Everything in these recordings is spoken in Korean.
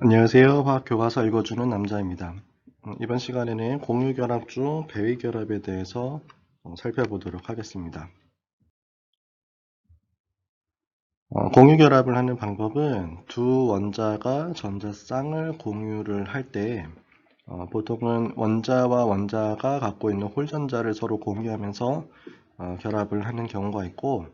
안녕하세요. 화학교과서 읽어주는 남자입니다. 이번 시간에는 공유결합 중 배위결합에 대해서 살펴보도록 하겠습니다. 공유결합을 하는 방법은 두 원자가 전자쌍을 공유를 할 때 보통은 원자와 원자가 갖고 있는 홀전자를 서로 공유하면서 결합을 하는 경우가 있고,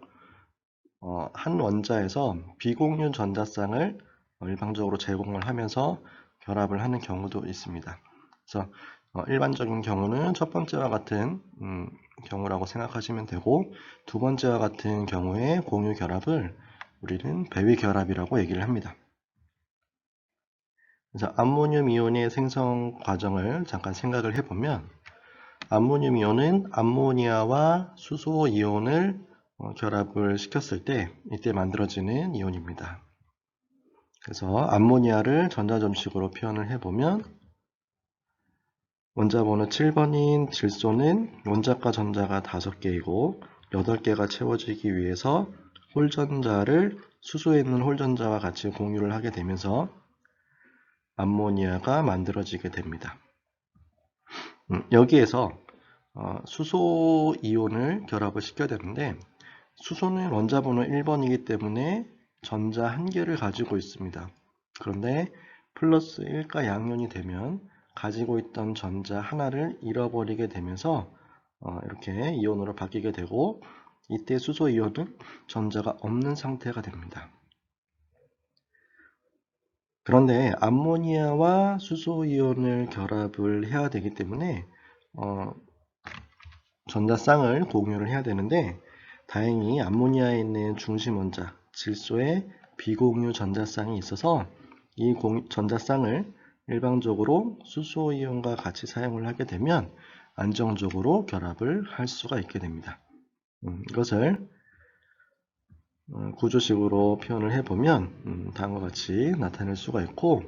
한 원자에서 비공유 전자쌍을 일방적으로 제공을 하면서 결합을 하는 경우도 있습니다. 그래서 일반적인 경우는 첫 번째와 같은 경우라고 생각하시면 되고, 두 번째와 같은 경우의 공유 결합을 우리는 배위 결합이라고 얘기를 합니다. 그래서 암모늄 이온의 생성 과정을 잠깐 생각을 해보면, 암모늄 이온은 암모니아와 수소 이온을 결합을 시켰을 때 이때 만들어지는 이온입니다. 그래서 암모니아를 전자점식으로 표현을 해보면, 원자번호 7번인 질소는 원자과 전자가 5개이고 8개가 채워지기 위해서 홀전자를 수소에 있는 홀전자와 같이 공유를 하게 되면서 암모니아가 만들어지게 됩니다. 여기에서 수소 이온을 결합을 시켜야 되는데, 수소는 원자번호 1번이기 때문에 전자 1개를 가지고 있습니다. 그런데 플러스 1가 양면이 되면 가지고 있던 전자 하나를 잃어버리게 되면서 이렇게 이온으로 바뀌게 되고, 이때 수소 이온은 전자가 없는 상태가 됩니다. 그런데 암모니아와 수소 이온을 결합을 해야 되기 때문에 전자쌍을 공유를 해야 되는데, 다행히 암모니아에 있는 중심 원자 질소에 비공유 전자쌍이 있어서 이 전자쌍을 일방적으로 수소 이온과 같이 사용을 하게 되면 안정적으로 결합을 할 수가 있게 됩니다. 이것을 구조식으로 표현을 해보면 다음과 같이 나타낼 수가 있고,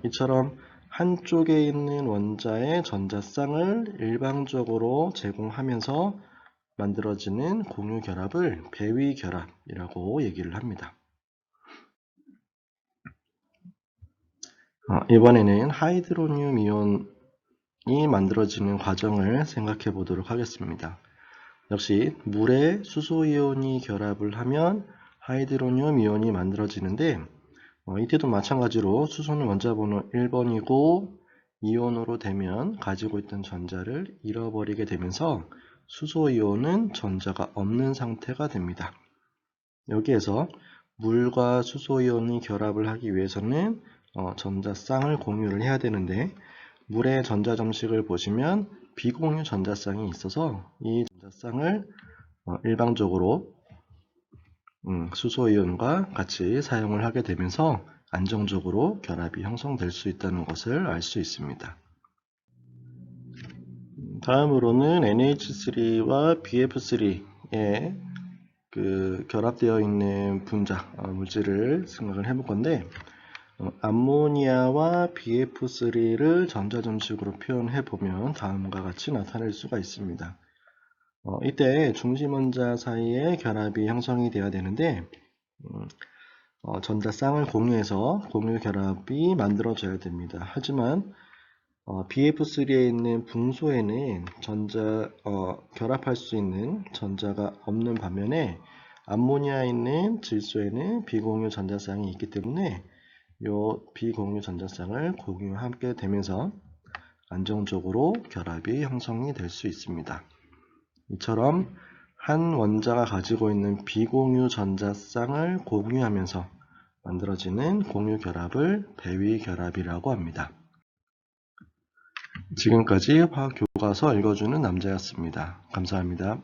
이처럼 한쪽에 있는 원자의 전자쌍을 일방적으로 제공하면서 만들어지는 공유 결합을 배위 결합이라고 얘기를 합니다. 이번에는 하이드로늄 이온이 만들어지는 과정을 생각해 보도록 하겠습니다. 역시 물에 수소 이온이 결합을 하면 하이드로늄 이온이 만들어지는데, 이때도 마찬가지로 수소는 원자번호 1번이고 이온으로 되면 가지고 있던 전자를 잃어버리게 되면서 수소 이온은 전자가 없는 상태가 됩니다. 여기에서 물과 수소 이온이 결합을 하기 위해서는 전자쌍을 공유를 해야 되는데, 물의 전자점식을 보시면 비공유 전자쌍이 있어서 이 전자쌍을 일방적으로 수소 이온과 같이 사용을 하게 되면서 안정적으로 결합이 형성될 수 있다는 것을 알 수 있습니다. 다음으로는 NH3와 BF3의 결합되어 있는 분자 물질을 생각을 해볼 건데, 암모니아와 BF3를 전자점식으로 표현해 보면 다음과 같이 나타낼 수가 있습니다. 이때 중심원자 사이에 결합이 형성이 되어야 되는데, 전자쌍을 공유해서 공유 결합이 만들어져야 됩니다. 하지만 BF3에 있는 붕소에는 결합할 수 있는 전자가 없는 반면에 암모니아에 있는 질소에는 비공유 전자쌍이 있기 때문에 이 비공유 전자쌍을 공유하게 되면서 안정적으로 결합이 형성이 될 수 있습니다. 이처럼 한 원자가 가지고 있는 비공유 전자쌍을 공유하면서 만들어지는 공유 결합을 배위 결합이라고 합니다. 지금까지 화학 교과서 읽어주는 남자였습니다. 감사합니다.